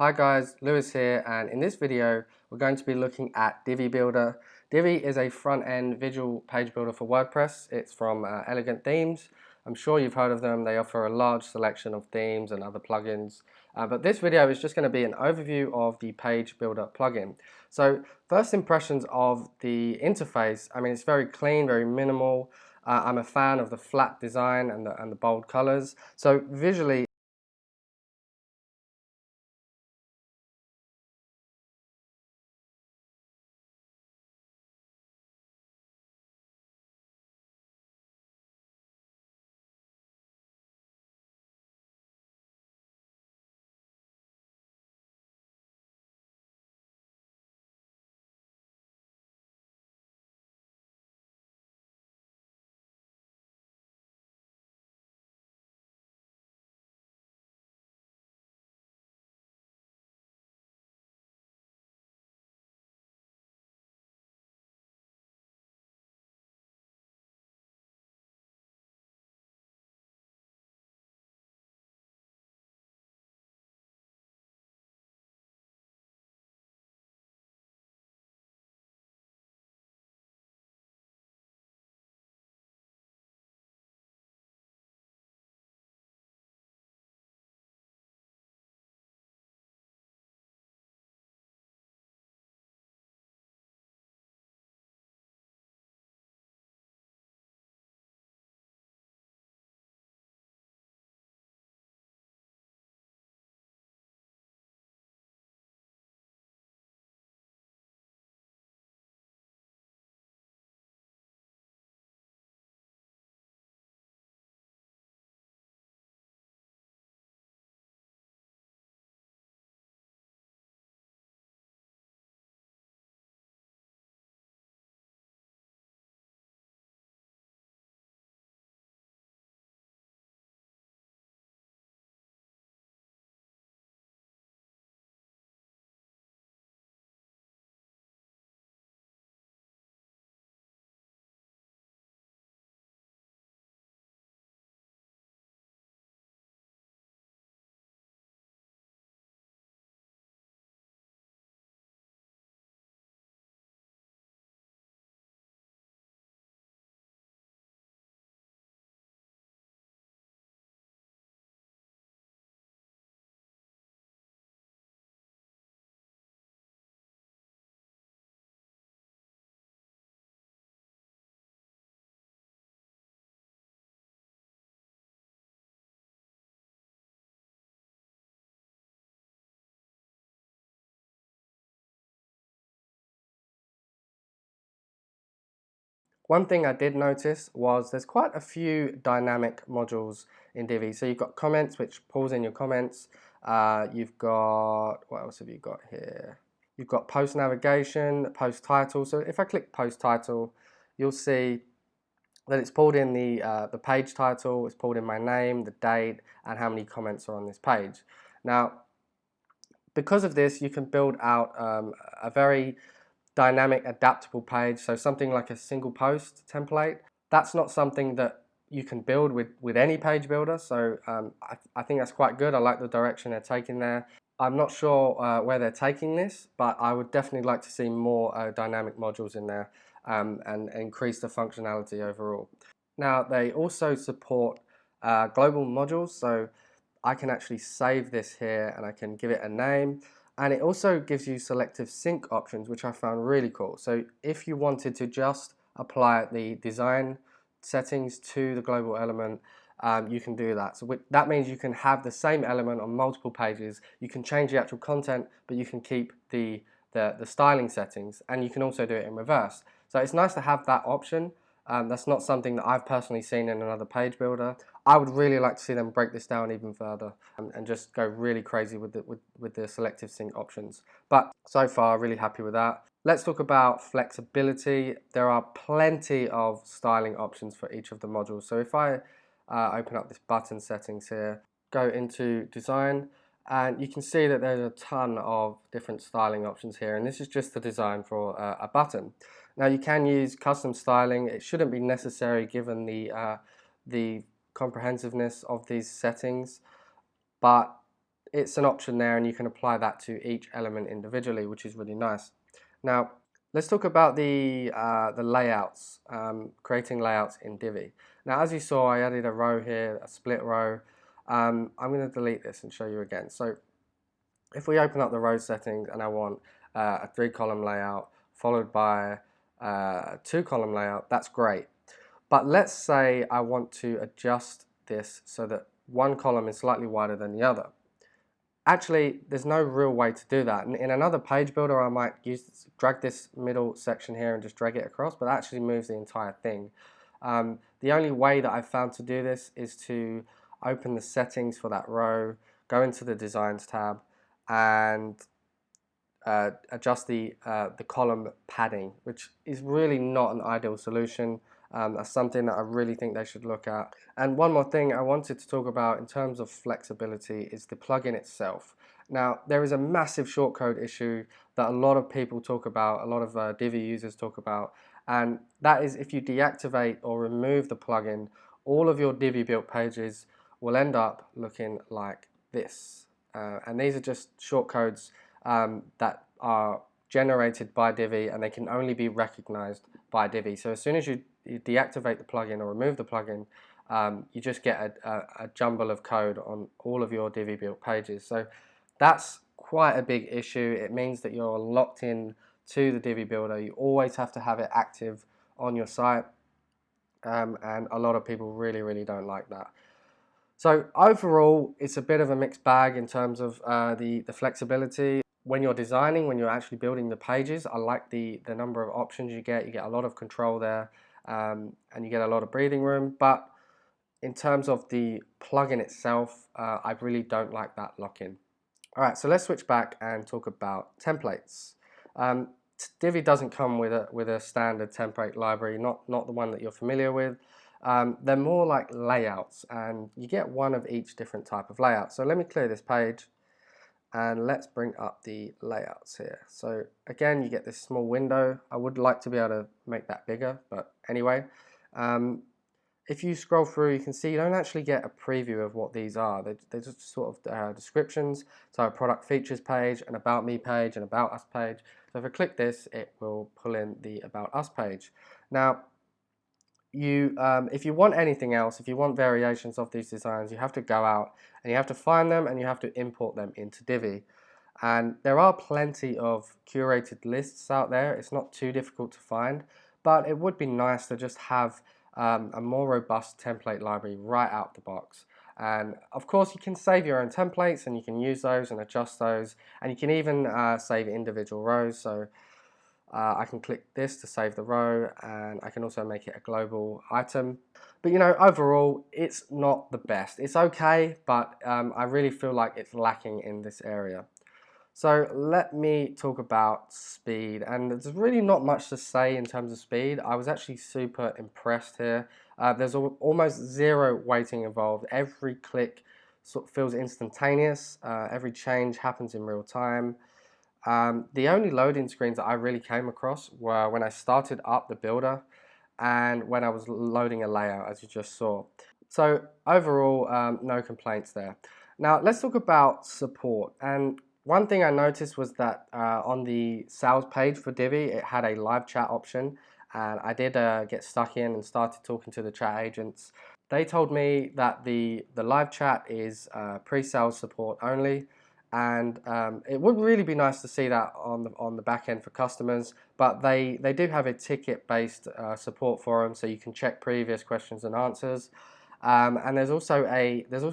Hi guys, Lewis here, and in this video we're going to be looking at Divi Builder. Divi is a front-end visual page builder for WordPress. It's from Elegant Themes. I'm sure you've heard of them. They offer a large selection of themes and other plugins. But this video is just going to be an overview of the page builder plugin. So first impressions of the interface, I mean, it's very clean, very minimal. I'm a fan of the flat design and the bold colors. So visually, one thing I did notice was there's quite a few dynamic modules in Divi. So you've got comments, which pulls in your comments. You've got, what else have you got here? You've got post navigation, post title. So if I click post title, you'll see that it's pulled in the page title, it's pulled in my name, the date, and how many comments are on this page. Now, because of this, you can build out a very dynamic, adaptable page. So something like a single post template, that's not something that you can build with any page builder. So I think that's quite good. I like the direction they're taking there. I'm not sure where they're taking this, but I would definitely like to see more dynamic modules in there and increase the functionality overall. Now, they also support global modules. So I can actually save this here and I can give it a name, and it also gives you selective sync options, which I found really cool. So if you wanted to just apply the design settings to the global element, you can do that. So that means you can have the same element on multiple pages. You can change the actual content, but you can keep the styling settings, and you can also do it in reverse. So it's nice to have that option. That's not something that I've personally seen in another page builder. I would really like to see them break this down even further and just go really crazy with the selective sync options. But so far, really happy with that. Let's talk about flexibility. There are plenty of styling options for each of the modules. So if I open up this button settings here, go into design, and you can see that there's a ton of different styling options here, and this is just the design for a button. Now you can use custom styling. It shouldn't be necessary given the comprehensiveness of these settings, but it's an option there, and you can apply that to each element individually, which is really nice. Now, let's talk about the layouts, creating layouts in Divi. Now, as you saw, I added a row here, a split row. I'm going to delete this and show you again. So if we open up the row settings and I want a 3-column layout followed by a 2-column layout, that's great. But let's say I want to adjust this so that one column is slightly wider than the other. Actually, there's no real way to do that. In another page builder, I might drag this middle section here and just drag it across, but that actually moves the entire thing. The only way that I've found to do this is to open the settings for that row, go into the Designs tab, and adjust the column padding, which is really not an ideal solution. That's something that I really think they should look at. And one more thing I wanted to talk about in terms of flexibility is the plugin itself. Now, there is a massive shortcode issue that a lot of people talk about, a lot of Divi users talk about, and that is if you deactivate or remove the plugin, all of your Divi built pages will end up looking like this. And these are just shortcodes that are generated by Divi, and they can only be recognized by Divi. So as soon as you deactivate the plugin or remove the plugin, you just get a jumble of code on all of your Divi built pages. So that's quite a big issue. It means that you're locked in to the Divi Builder. You always have to have it active on your site, and a lot of people really don't like that. So overall, it's a bit of a mixed bag in terms of the flexibility. When you're designing, when you're actually building the pages, I like the number of options you get. You get a lot of control there, and you get a lot of breathing room. But in terms of the plugin itself, I really don't like that lock-in. All right, so let's switch back and talk about templates. Divi doesn't come with a standard template library, not the one that you're familiar with. They're more like layouts, and you get one of each different type of layout. So let me clear this page, and let's bring up the layouts here. So again, you get this small window. I would like to be able to make that bigger, but anyway. If you scroll through, you can see you don't actually get a preview of what these are. They're just sort of descriptions. So a product features page, an about me page, an about us page. So if I click this, it will pull in the about us page. Now, if you want anything else, if you want variations of these designs, you have to go out and you have to find them and you have to import them into Divi. And there are plenty of curated lists out there. It's not too difficult to find, but it would be nice to just have a more robust template library right out the box. And of course, you can save your own templates and you can use those and adjust those, and you can even save individual rows. So I can click this to save the row, and I can also make it a global item. But you know, overall, it's not the best. It's okay, but I really feel like it's lacking in this area. So let me talk about speed, and there's really not much to say in terms of speed. I was actually super impressed here. There's almost zero waiting involved. Every click sort of feels instantaneous. Every change happens in real time. The only loading screens that I really came across were when I started up the builder and when I was loading a layout, as you just saw. So overall, no complaints there. Now let's talk about support. And one thing I noticed was that on the sales page for Divi, it had a live chat option, and I did get stuck in and started talking to the chat agents. They told me that the live chat is pre-sales support only, and it would really be nice to see that on the back end for customers. But they do have a ticket-based support forum, so you can check previous questions and answers. And there's also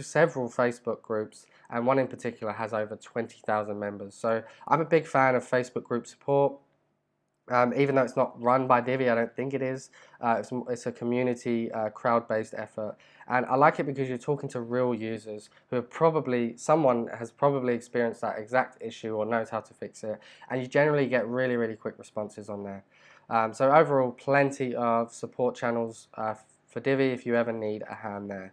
several Facebook groups, and one in particular has over 20,000 members. So I'm a big fan of Facebook group support. Even though it's not run by Divi, I don't think it is. It's a community crowd-based effort, and I like it because you're talking to real users who have someone has probably experienced that exact issue or knows how to fix it, and you generally get really quick responses on there. So overall, plenty of support channels for Divi if you ever need a hand there.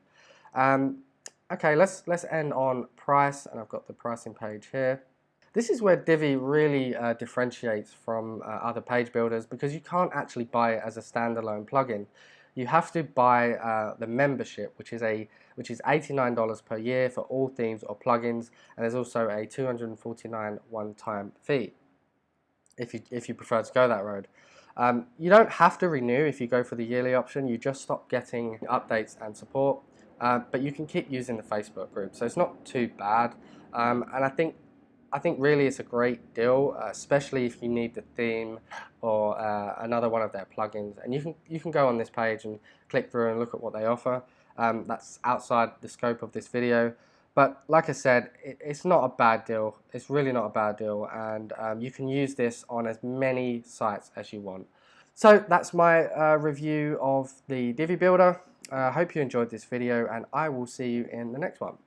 Okay, let's end on price, and I've got the pricing page here. This is where Divi really differentiates from other page builders, because you can't actually buy it as a standalone plugin. you have to buy the membership, which is $89 per year for all themes or plugins, and there's also a $249 one-time fee if you prefer to go that road. You don't have to renew if you go for the yearly option. You just stop getting updates and support, but you can keep using the Facebook group, so it's not too bad. And I think really it's a great deal, especially if you need the theme or another one of their plugins. And you can go on this page and click through and look at what they offer. That's outside the scope of this video. But like I said, it's not a bad deal. It's really not a bad deal, and you can use this on as many sites as you want. So that's my review of the Divi Builder. I hope you enjoyed this video, and I will see you in the next one.